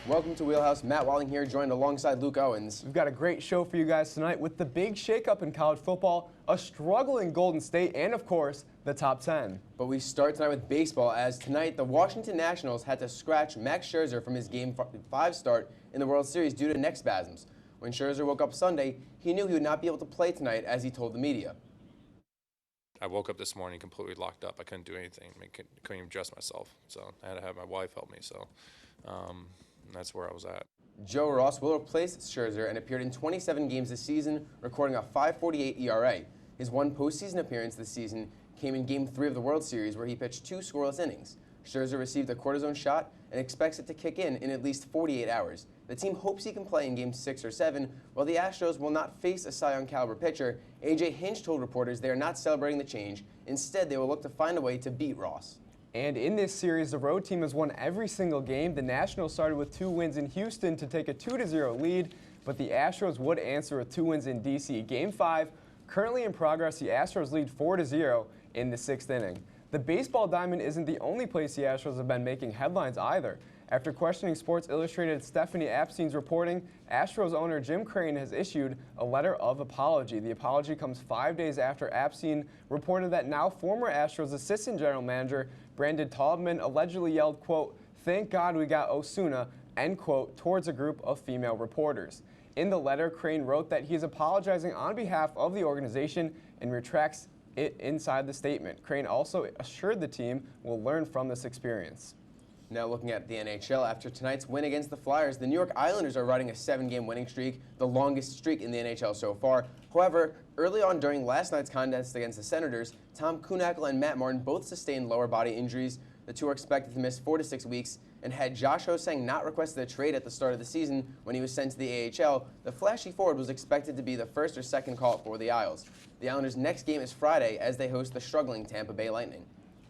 Welcome to Wheelhouse. Matt Walling here, joined alongside Luke Owens. We've got a great show for you guys tonight with the big shakeup in college football, a struggling Golden State, and of course, the top 10. But we start tonight with baseball, as tonight the Washington Nationals had to scratch Max Scherzer from his Game 5 start in the World Series due to neck spasms. When Scherzer woke up Sunday, he knew he would not be able to play tonight, as he told the media. I woke up this morning completely locked up. I couldn't do anything. I couldn't even dress myself. So I had to have my wife help me. So that's where I was at. Joe Ross will replace Scherzer and appeared in 27 games this season, recording a .548 ERA. His one postseason appearance this season came in Game 3 of the World Series, where he pitched 2 scoreless innings. Scherzer received a cortisone shot and expects it to kick in at least 48 hours. The team hopes he can play in Games 6 or 7, while the Astros will not face a Cy Young caliber pitcher. A.J. Hinch told reporters they are not celebrating the change. Instead, they will look to find a way to beat Ross. And in this series, the road team has won every single game. The Nationals started with 2 wins in Houston to take a 2-0 lead, but the Astros would answer with 2 wins in D.C. Game 5, currently in progress, the Astros lead 4-0 in the 6th inning. The baseball diamond isn't the only place the Astros have been making headlines either. After questioning Sports Illustrated's Stephanie Apstein's reporting, Astros owner Jim Crane has issued a letter of apology. The apology comes 5 days after Apstein reported that now former Astros assistant general manager Brandon Taubman allegedly yelled, quote, "Thank God we got Osuna," end quote, towards a group of female reporters. In the letter, Crane wrote that he is apologizing on behalf of the organization and retracts it inside the statement. Crane also assured the team will learn from this experience. Now looking at the NHL, after tonight's win against the Flyers, the New York Islanders are riding a 7-game winning streak, the longest streak in the NHL so far. However, early on during last night's contest against the Senators, Tom Kuhnhackl and Matt Martin both sustained lower body injuries. The two are expected to miss 4 to 6 weeks, and had Josh Ho-Sang not requested a trade at the start of the season when he was sent to the AHL, the flashy forward was expected to be the first or second call for the Isles. The Islanders' next game is Friday as they host the struggling Tampa Bay Lightning.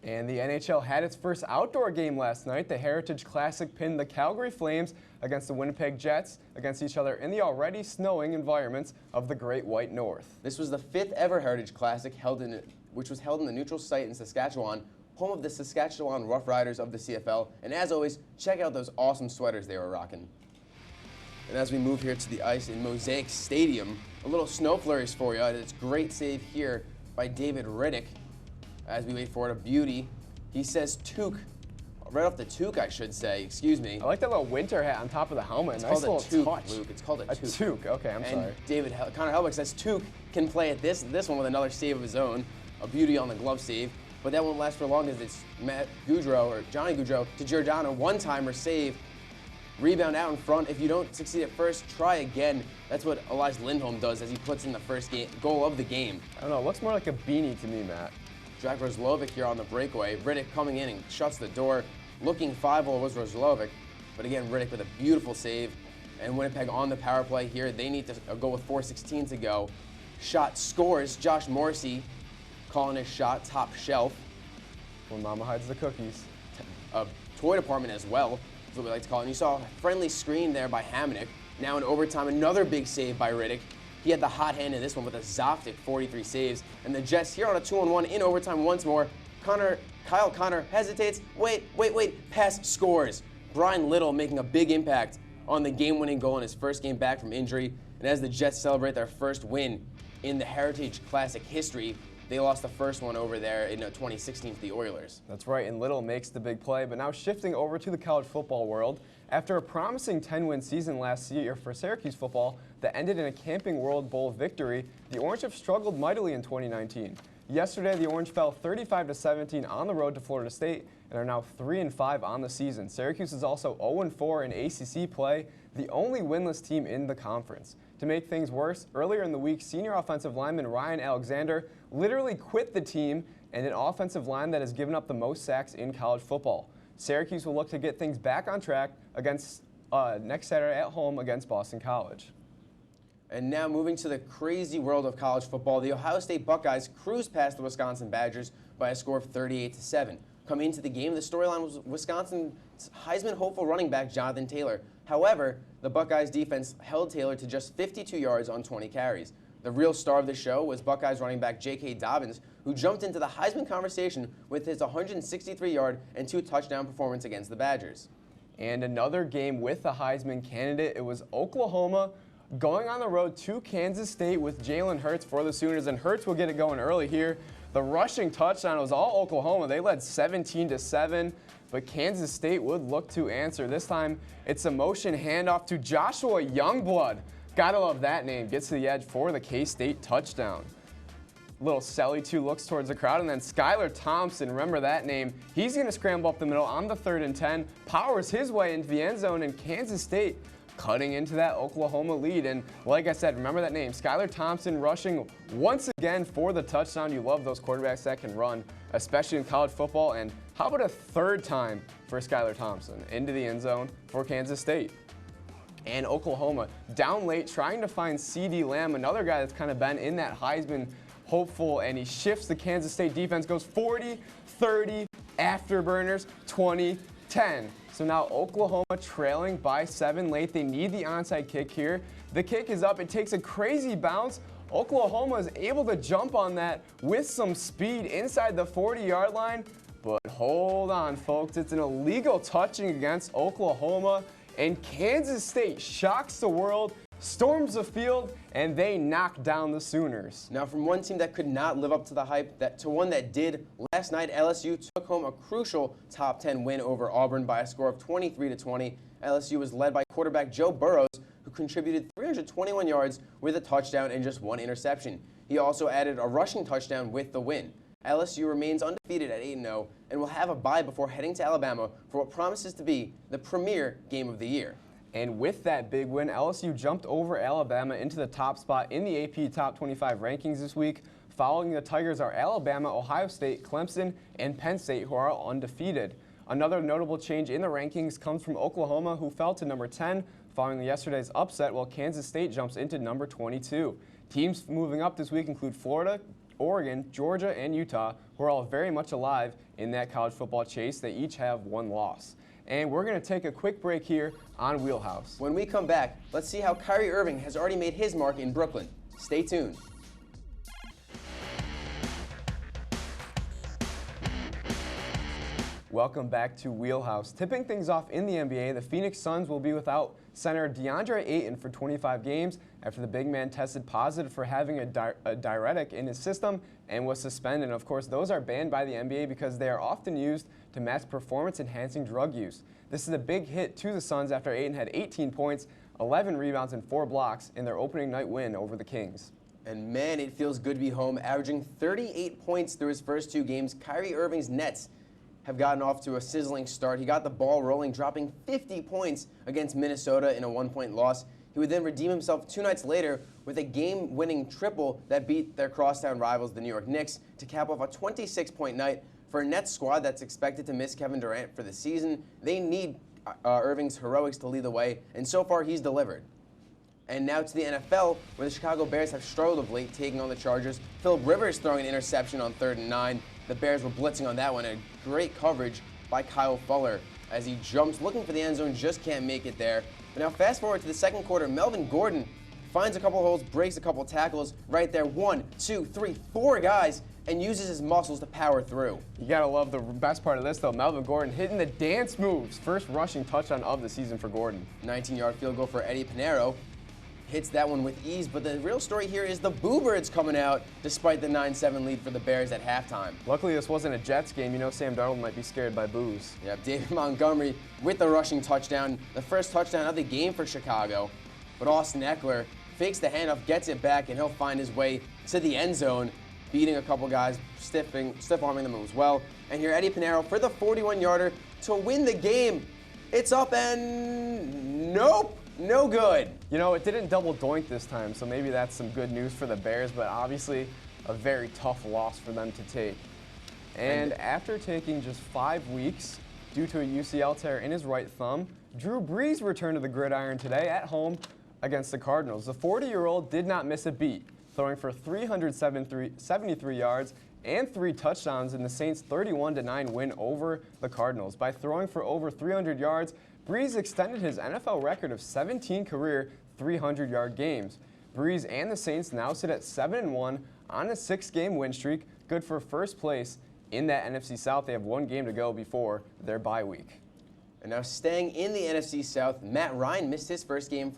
And the NHL had its first outdoor game last night. The Heritage Classic pinned the Calgary Flames against the Winnipeg Jets against each other in the already snowing environments of the Great White North. This was the 5th ever Heritage Classic, which was held in the neutral site in Saskatchewan, home of the Saskatchewan Roughriders of the CFL. And as always, check out those awesome sweaters they were rocking. And as we move here to the ice in Mosaic Stadium, a little snow flurries for you. It's a great save here by David Riddick. As we wait for it, a beauty. He says toque. Right off the toque, I should say. Excuse me. I like that little winter hat on top of the helmet. It's nice called a toque, touch. Luke. It's called a toque. A toque. Okay, I'm sorry. And Connor Helbig says toque can play at this one with another save of his own. A beauty on the glove save. But that won't last for long as it's Matt Goudreau, or Johnny Goudreau, to Giordano. One-timer save. Rebound out in front. If you don't succeed at first, try again. That's what Elias Lindholm does as he puts in the first goal of the game. I don't know. It looks more like a beanie to me, Matt. Jack Roslovic here on the breakaway. Riddick coming in and shuts the door. Looking 5-0 was Roslovic. But again, Riddick with a beautiful save. And Winnipeg on the power play here. They need to go with 4:16 to go. Shot scores. Josh Morrissey calling his shot top shelf. When Mama hides the cookies. A toy department as well, is what we like to call it. And you saw a friendly screen there by Hamonic. Now in overtime, another big save by Riddick. He had the hot hand in this one with a Zoftic 43 saves. And the Jets here on a 2-on-1 in overtime once more. Kyle Connor hesitates. Wait. Pass scores. Brian Little making a big impact on the game-winning goal in his first game back from injury. And as the Jets celebrate their first win in the Heritage Classic history, they lost the first one over there in 2016 to the Oilers. That's right, and Little makes the big play. But now shifting over to the college football world, after a promising 10-win season last year for Syracuse football that ended in a Camping World Bowl victory, the Orange have struggled mightily in 2019. Yesterday, the Orange fell 35-17 on the road to Florida State and are now 3-5 on the season. Syracuse is also 0-4 in ACC play, the only winless team in the conference. To make things worse, earlier in the week, senior offensive lineman Ryan Alexander literally quit the team, and an offensive line that has given up the most sacks in college football. Syracuse will look to get things back on track against next Saturday at home against Boston College. And now moving to the crazy world of college football, the Ohio State Buckeyes cruised past the Wisconsin Badgers by a score of 38-7. Coming into the game, the storyline was Wisconsin's Heisman hopeful running back Jonathan Taylor. However, the Buckeyes defense held Taylor to just 52 yards on 20 carries. The real star of the show was Buckeyes running back J.K. Dobbins, who jumped into the Heisman conversation with his 163-yard and 2-touchdown performance against the Badgers. And another game with a Heisman candidate. It was Oklahoma going on the road to Kansas State with Jalen Hurts for the Sooners, and Hurts will get it going early here. The rushing touchdown was all Oklahoma. They led 17-7, but Kansas State would look to answer. This time, it's a motion handoff to Joshua Youngblood. Gotta love that name. Gets to the edge for the K-State touchdown. Little Selly, too, looks towards the crowd, and then Skylar Thompson, remember that name. He's going to scramble up the middle on the 3rd and 10, powers his way into the end zone, and Kansas State cutting into that Oklahoma lead. And like I said, remember that name, Skylar Thompson rushing once again for the touchdown. You love those quarterbacks that can run, especially in college football. And how about a 3rd time for Skylar Thompson into the end zone for Kansas State? And Oklahoma down late trying to find CeeDee Lamb, another guy that's kind of been in that Heisman hopeful, and he shifts the Kansas State defense, goes 40, 30, afterburners, 20, 10. So now Oklahoma trailing by 7 late. They need the onside kick here. The kick is up. It takes a crazy bounce. Oklahoma is able to jump on that with some speed inside the 40-yard line. But hold on, folks. It's an illegal touching against Oklahoma. And Kansas State shocks the world, storms the field, and they knock down the Sooners. Now, from one team that could not live up to the hype to one that did, last night LSU took home a crucial top 10 win over Auburn by a score of 23-20. LSU was led by quarterback Joe Burrows, who contributed 321 yards with a touchdown and just 1 interception. He also added a rushing touchdown with the win. LSU remains undefeated at 8-0 and will have a bye before heading to Alabama for what promises to be the premier game of the year. And with that big win, LSU jumped over Alabama into the top spot in the AP Top 25 rankings this week. Following the Tigers are Alabama, Ohio State, Clemson, and Penn State, who are all undefeated. Another notable change in the rankings comes from Oklahoma, who fell to number 10 following yesterday's upset, while Kansas State jumps into number 22. Teams moving up this week include Florida, Oregon, Georgia, and Utah, who are all very much alive in that college football chase. They each have 1 loss. And we're going to take a quick break here on Wheelhaus. When we come back, let's see how Kyrie Irving has already made his mark in Brooklyn. Stay tuned. Welcome back to Wheelhaus. Tipping things off in the NBA, the Phoenix Suns will be without center DeAndre Ayton for 25 games after the big man tested positive for having a diuretic in his system and was suspended. And of course, those are banned by the NBA because they are often used to mask performance-enhancing drug use. This is a big hit to the Suns after Ayton had 18 points, 11 rebounds, and 4 blocks in their opening night win over the Kings. And man, it feels good to be home. Averaging 38 points through his first 2 games, Kyrie Irving's Nets have gotten off to a sizzling start. He got the ball rolling, dropping 50 points against Minnesota in a 1-point loss. He would then redeem himself 2 nights later with a game-winning triple that beat their crosstown rivals, the New York Knicks, to cap off a 26-point night. For a Nets squad that's expected to miss Kevin Durant for the season, they need Irving's heroics to lead the way, and so far he's delivered. And now to the NFL, where the Chicago Bears have struggled of late taking on the Chargers. Phillip Rivers throwing an interception on 3rd and 9. The Bears were blitzing on that one, and great coverage by Kyle Fuller as he jumps looking for the end zone, just can't make it there. But now fast forward to the second quarter, Melvin Gordon finds a couple holes, breaks a couple tackles right there. 1, 2, 3, 4 guys, and uses his muscles to power through. You gotta love the best part of this, though. Melvin Gordon hitting the dance moves. First rushing touchdown of the season for Gordon. 19-yard field goal for Eddie Pinheiro. Hits that one with ease, but the real story here is the Boo Birds coming out despite the 9-7 lead for the Bears at halftime. Luckily, this wasn't a Jets game. You know Sam Darnold might be scared by boos. Yeah, David Montgomery with the rushing touchdown, the first touchdown of the game for Chicago. But Austin Eckler fakes the handoff, gets it back, and he'll find his way to the end zone, beating a couple guys, stiff-arming them as well. And here Eddie Pinheiro for the 41-yarder to win the game. It's up and nope. No good. You know, it didn't double doink this time, so maybe that's some good news for the Bears, but obviously a very tough loss for them to take. And after taking just 5 weeks due to a UCL tear in his right thumb, Drew Brees returned to the gridiron today at home against the Cardinals. The 40-year-old did not miss a beat, throwing for 373 yards and 3 touchdowns in the Saints' 31-9 win over the Cardinals. By throwing for over 300 yards, Brees extended his NFL record of 17 career 300-yard games. Brees and the Saints now sit at 7-1 on a 6-game win streak, good for first place in that NFC South. They have 1 game to go before their bye week. And now staying in the NFC South, Matt Ryan missed his first game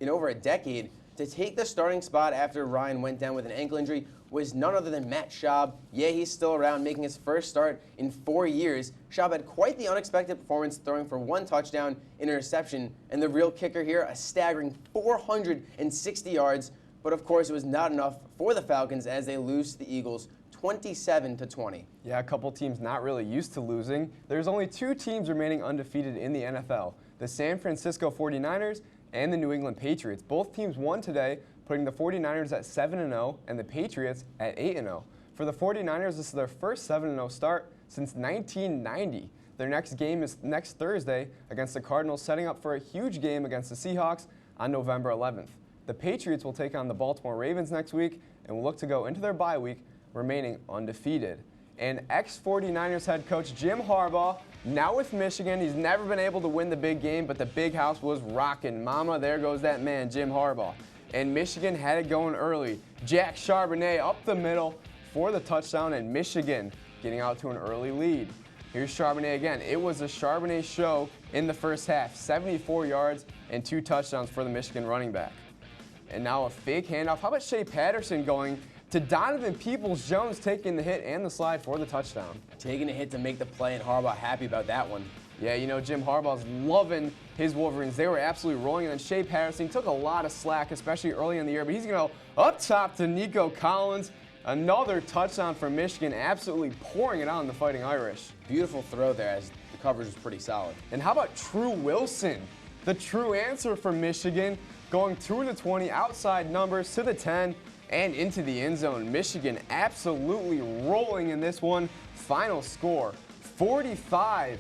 in over a decade. To take the starting spot after Ryan went down with an ankle injury was none other than Matt Schaub. Yeah, he's still around, making his first start in 4 years. Schaub had quite the unexpected performance, throwing for 1 touchdown, interception, and the real kicker here, a staggering 460 yards. But of course, it was not enough for the Falcons as they lose to the Eagles 27-20. Yeah, a couple teams not really used to losing. There's only 2 teams remaining undefeated in the NFL, the San Francisco 49ers and the New England Patriots. Both teams won today, putting the 49ers at 7-0 and the Patriots at 8-0. For the 49ers, this is their first 7-0 start since 1990. Their next game is next Thursday against the Cardinals, setting up for a huge game against the Seahawks on November 11th. The Patriots will take on the Baltimore Ravens next week and will look to go into their bye week remaining undefeated. And ex-49ers head coach Jim Harbaugh, now with Michigan. He's never been able to win the big game, but the big house was rocking. Mama, there goes that man, Jim Harbaugh. And Michigan had it going early. Jack Charbonnet up the middle for the touchdown, and Michigan getting out to an early lead. Here's Charbonnet again. It was a Charbonnet show in the first half. 74 yards and 2 touchdowns for the Michigan running back. And now a fake handoff. How about Shea Patterson going to Donovan Peoples-Jones, taking the hit and the slide for the touchdown. Taking a hit to make the play, and Harbaugh happy about that one. Yeah, you know, Jim Harbaugh's loving his Wolverines. They were absolutely rolling, and then Shea Patterson took a lot of slack, especially early in the year, but he's going to go up top to Nico Collins. Another touchdown for Michigan, absolutely pouring it on the Fighting Irish. Beautiful throw there, as the coverage was pretty solid. And how about True Wilson, the true answer for Michigan, going through the 20, outside numbers to the 10, and into the end zone. Michigan absolutely rolling in this one. Final score, 45-14.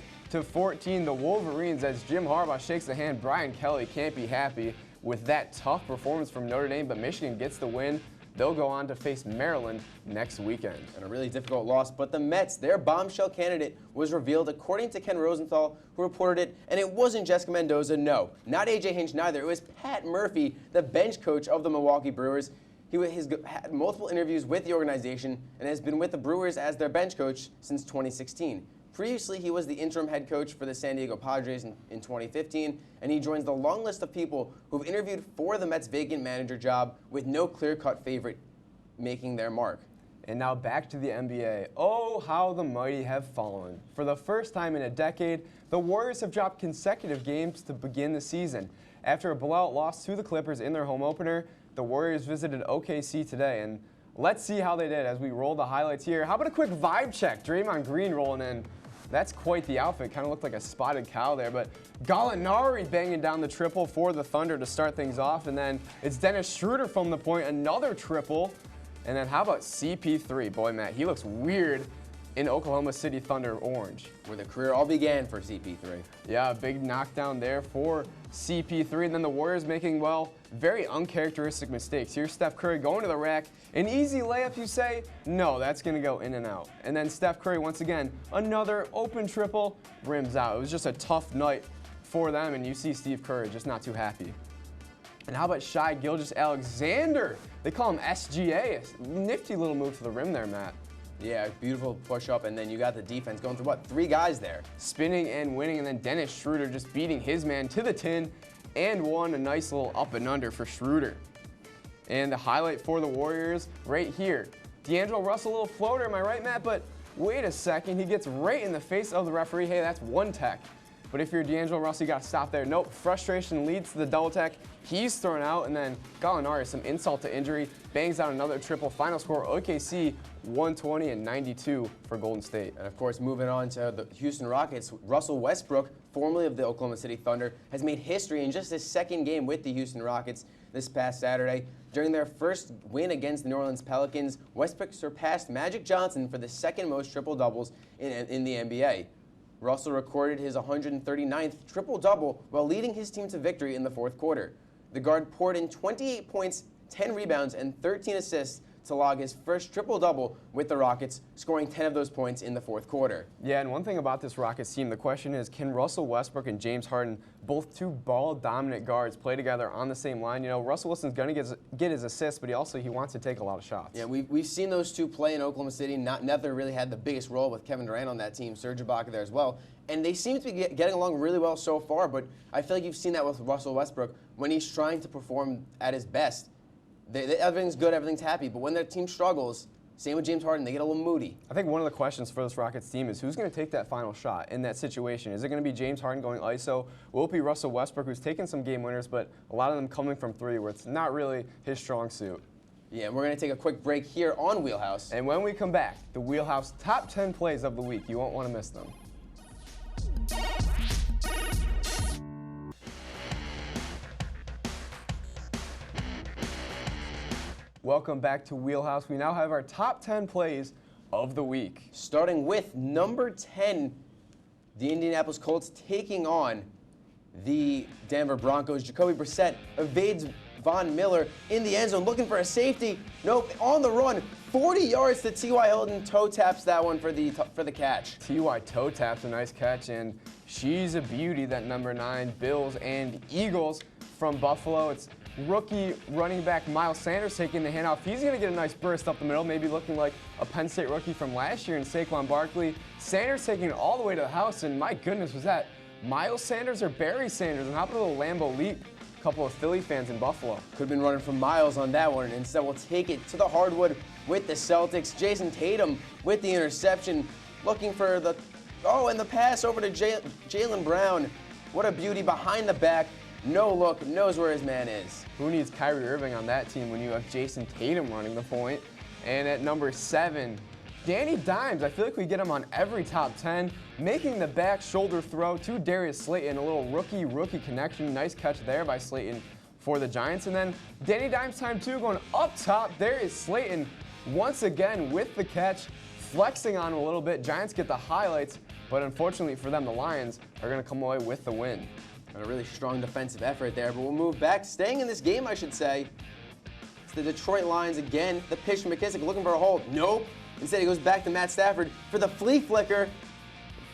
The Wolverines, as Jim Harbaugh shakes the hand. Brian Kelly can't be happy with that tough performance from Notre Dame, but Michigan gets the win. They'll go on to face Maryland next weekend. And a really difficult loss, but the Mets, their bombshell candidate, was revealed according to Ken Rosenthal, who reported it, and it wasn't Jessica Mendoza, no. Not A.J. Hinch, neither. It was Pat Murphy, the bench coach of the Milwaukee Brewers. He has had multiple interviews with the organization and has been with the Brewers as their bench coach since 2016. Previously, he was the interim head coach for the San Diego Padres in 2015, and he joins the long list of people who've interviewed for the Mets' vacant manager job with no clear-cut favorite making their mark. And now back to the NBA. Oh, how the mighty have fallen. For the first time in a decade, the Warriors have dropped consecutive games to begin the season. After a blowout loss to the Clippers in their home opener, the Warriors visited OKC today, and let's see how they did as we roll the highlights here. How about a quick vibe check? Draymond Green rolling in. That's quite the outfit. Kind of looked like a spotted cow there, but Gallinari banging down the triple for the Thunder to start things off, and then it's Dennis Schroeder from the point, another triple. And then how about CP3? Boy, Matt, he looks weird in Oklahoma City Thunder orange. Where the career all began for CP3. Yeah, a big knockdown there for CP3. And then the Warriors making, well, very uncharacteristic mistakes. Here's Steph Curry going to the rack. An easy layup, you say? No, that's going to go in and out. And then Steph Curry, once again, another open triple, rims out. It was just a tough night for them, and you see Steve Kerr just not too happy. And how about Shai Gilgeous-Alexander? They call him SGA. A nifty little move to the rim there, Matt. Yeah, beautiful push-up, and then you got the defense going through, what, 3 guys there? Spinning and winning, and then Dennis Schroeder just beating his man to the tin, and won a nice little up and under for Schroeder. And the highlight for the Warriors right here. D'Angelo Russell, a little floater, am I right, Matt? But wait a second, he gets right in the face of the referee. Hey, that's one tech. But if you're D'Angelo Russell, you got to stop there. Nope, frustration leads to the double tech. He's thrown out, and then Gallinari, some insult to injury, bangs out another triple. Final score, OKC 120 and 92 for Golden State. And of course, moving on to the Houston Rockets, Russell Westbrook, formerly of the Oklahoma City Thunder, has made history in just his second game with the Houston Rockets this past Saturday. During their first win against the New Orleans Pelicans, Westbrook surpassed Magic Johnson for the second most triple-doubles in the NBA. Russell recorded his 139th triple-double while leading his team to victory in the fourth quarter. The guard poured in 28 points, 10 rebounds, and 13 assists to log his first triple-double with the Rockets, scoring 10 of those points in the fourth quarter. Yeah, and one thing about this Rockets team, the question is, can Russell Westbrook and James Harden, both two ball-dominant guards, play together on the same line? You know, Russell Wilson's going to get his assists, but he wants to take a lot of shots. Yeah, we've seen those two play in Oklahoma City. Neither really had the biggest role with Kevin Durant on that team, Serge Ibaka there as well. And they seem to be getting along really well so far, but I feel like you've seen that with Russell Westbrook. When he's trying to perform at his best, everything's good, everything's happy. But when their team struggles, same with James Harden, they get a little moody. I think one of the questions for this Rockets team is who's going to take that final shot in that situation? Is it going to be James Harden going ISO? Will it be Russell Westbrook, who's taken some game winners, but a lot of them coming from three, where it's not really his strong suit? Yeah, and we're going to take a quick break here on Wheelhouse. And when we come back, the Wheelhouse top 10 plays of the week. You won't want to miss them. Welcome back to Wheelhouse. We now have our top 10 plays of the week. Starting with number 10, the Indianapolis Colts taking on the Denver Broncos. Jacoby Brissett evades Von Miller in the end zone, looking for a safety. Nope, on the run, 40 yards to T.Y. Hilton, toe taps that one for the catch. T.Y. toe taps a nice catch, and she's a beauty, that number 9, Bills and Eagles from Buffalo. It's rookie running back Miles Sanders taking the handoff. He's going to get a nice burst up the middle, maybe looking like a Penn State rookie from last year in Saquon Barkley. Sanders taking it all the way to the house, and my goodness, was that Miles Sanders or Barry Sanders? And how about a little Lambeau leap? A couple of Philly fans in Buffalo. Could have been running for miles on that one. Instead, we'll take it to the hardwood with the Celtics. Jason Tatum with the interception, looking for the, and the pass over to Jaylen Brown. What a beauty behind the back. No look, knows where his man is. Who needs Kyrie Irving on that team when you have Jason Tatum running the point? And at number 7, Danny Dimes. I feel like we get him on every top 10, making the back shoulder throw to Darius Slayton. A little rookie connection. Nice catch there by Slayton for the Giants. And then Danny Dimes time 2 going up top. There is Slayton once again with the catch, flexing on him a little bit. Giants get the highlights, but unfortunately for them, the Lions are going to come away with the win. A really strong defensive effort there, but we'll move back. Staying in this game, I should say, it's the Detroit Lions again. The pitch to McKissick looking for a hold. Nope. Instead, he goes back to Matt Stafford for the flea flicker.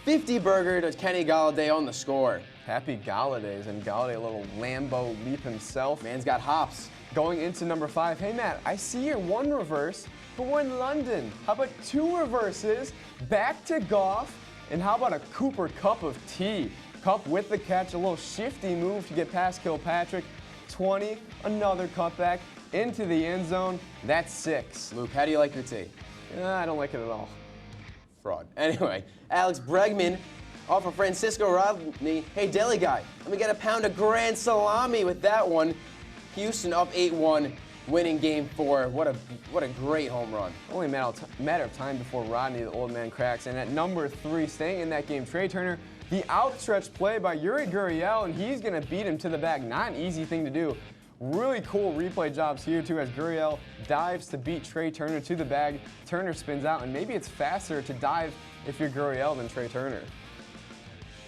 50-burger to Kenny Galladay on the score. Happy Galladays, and Galladay a little Lambeau leap himself. Man's got hops. Going into number 5, hey Matt, I see here 1 reverse, but we're in London. How about 2 reverses, back to Goff, and how about a Cooper Cup of tea? Cup with the catch, a little shifty move to get past Kilpatrick. 20, another cutback into the end zone. That's 6. Luke, how do you like your tea? I don't like it at all. Fraud. Anyway, Alex Bregman off of Francisco Rodney. Hey, deli guy, let me get a pound of grand salami with that one. Houston up 8-1, winning game 4. What a great home run. Only a matter of time before Rodney, the old man, cracks. And at number 3, staying in that game, Trey Turner. The outstretched play by Yuri Gurriel, and he's going to beat him to the bag. Not an easy thing to do. Really cool replay jobs here, too, as Gurriel dives to beat Trey Turner to the bag. Turner spins out, and maybe it's faster to dive if you're Gurriel than Trey Turner.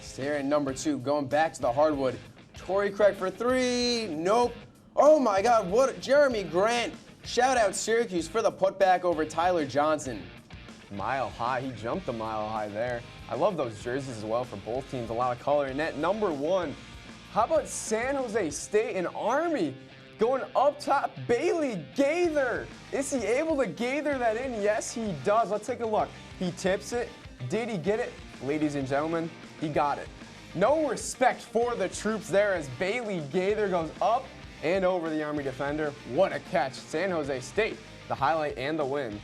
Stay at number 2, going back to the hardwood. Torrey Craig for 3. Nope. Oh, my God. What? Jeremy Grant. Shout out Syracuse for the putback over Tyler Johnson. Mile high. He jumped a mile high there. I love those jerseys as well for both teams. A lot of color. And at number 1, how about San Jose State and Army going up top? Bailey Gaither. Is he able to gather that in? Yes, he does. Let's take a look. He tips it. Did he get it? Ladies and gentlemen, he got it. No respect for the troops there as Bailey Gaither goes up and over the Army defender. What a catch. San Jose State, the highlight and the win.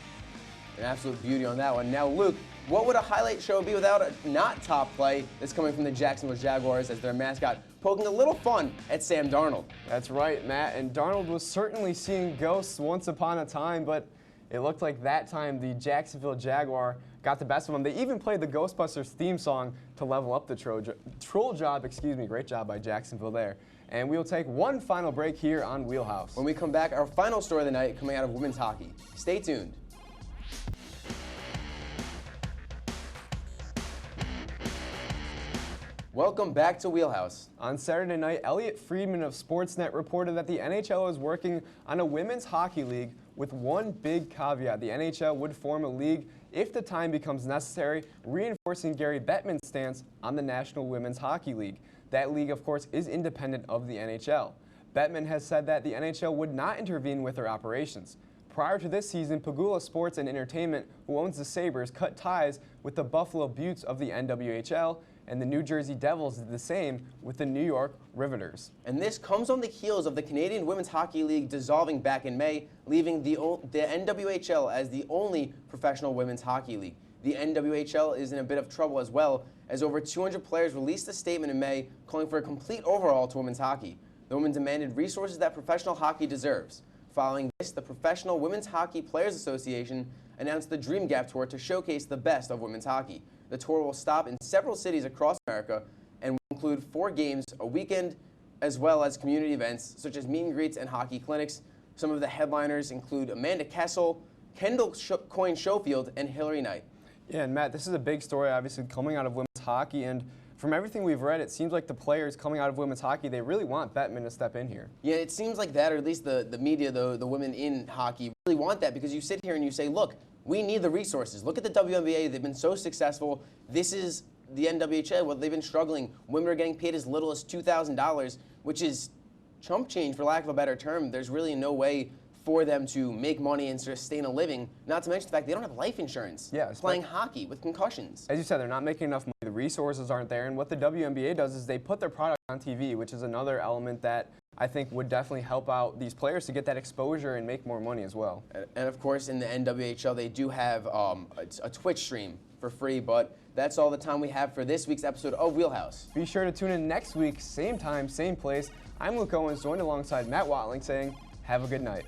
An absolute beauty on that one. Now, Luke, what would a highlight show be without a not top play that's coming from the Jacksonville Jaguars as their mascot poking a little fun at Sam Darnold? That's right, Matt. And Darnold was certainly seeing ghosts once upon a time, but it looked like that time the Jacksonville Jaguar got the best of him. They even played the Ghostbusters theme song to level up the troll job. Great job by Jacksonville there. And we'll take one final break here on Wheelhouse. When we come back, our final story of the night coming out of women's hockey. Stay tuned. Welcome back to Wheelhouse. On Saturday night, Elliot Friedman of Sportsnet reported that the NHL is working on a women's hockey league with one big caveat. The NHL would form a league if the time becomes necessary, reinforcing Gary Bettman's stance on the National Women's Hockey League. That league, of course, is independent of the NHL. Bettman has said that the NHL would not intervene with their operations. Prior to this season, Pagula Sports and Entertainment, who owns the Sabres, cut ties with the Buffalo Beauts of the NWHL, and the New Jersey Devils did the same with the New York Riveters. And this comes on the heels of the Canadian Women's Hockey League dissolving back in May, leaving the NWHL as the only professional women's hockey league. The NWHL is in a bit of trouble as well, as over 200 players released a statement in May calling for a complete overhaul to women's hockey. The women demanded resources that professional hockey deserves. Following this, the Professional Women's Hockey Players Association announced the Dream Gap Tour to showcase the best of women's hockey. The tour will stop in several cities across America and will include 4 games a weekend, as well as community events such as meet and greets and hockey clinics. Some of the headliners include Amanda Kessel, Kendall Coyne Schofield, and Hillary Knight. Yeah, and Matt, this is a big story, obviously, coming out of women's hockey, and from everything we've read, it seems like the players coming out of women's hockey, they really want Bettman to step in here. Yeah, it seems like that, or at least the media, the women in hockey, really want that, because you sit here and you say, look, we need the resources. Look at the WNBA. They've been so successful. This is the NWHL. Well, they've been struggling. Women are getting paid as little as $2,000, which is chump change, for lack of a better term. There's really no way for them to make money and sustain a living, not to mention the fact they don't have life insurance. Yeah, playing hockey with concussions. As you said, they're not making enough money. The resources aren't there. And what the WNBA does is they put their product on TV, which is another element that I think would definitely help out these players to get that exposure and make more money as well. And of course, in the NWHL, they do have a Twitch stream for free, but that's all the time we have for this week's episode of Wheelhaus. Be sure to tune in next week, same time, same place. I'm Luke Owens, joined alongside Matt Watling, saying, have a good night.